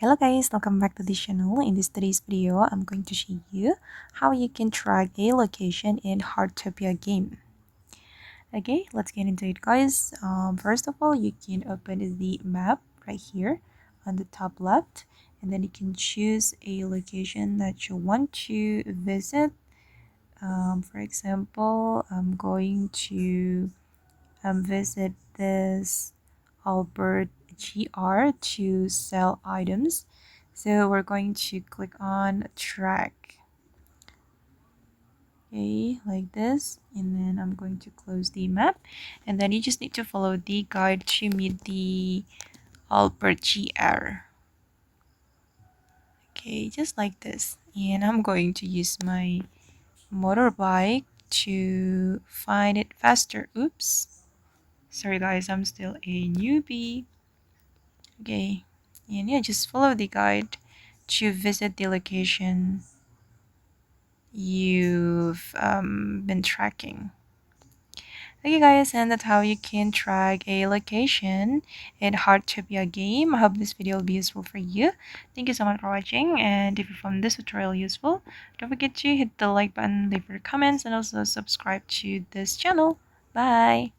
Hello guys, welcome back to this channel. In today's video, I'm going to show you how you can track a location in Heartopia game. Okay, let's get into it guys. First of all, you can open the map right here on the top left, and then you can choose a location that you want to visit. For example, I'm going to visit this Albert GR to sell items. So we're going to click on track. Okay, like this, and then I'm going to close the map, and then you just need to follow the guide to meet the Albert GR. Okay, just like this, and I'm going to use my motorbike to find it faster. Oops, sorry guys, I'm still a newbie. Okay, and yeah, just follow the guide to visit the location you've been tracking. Okay guys, and that's how you can track a location in Heartopia game. I hope this video will be useful for you. Thank you so much for watching, and if you found this tutorial useful, don't forget to hit the like button, leave your comments, and also subscribe to this channel. Bye!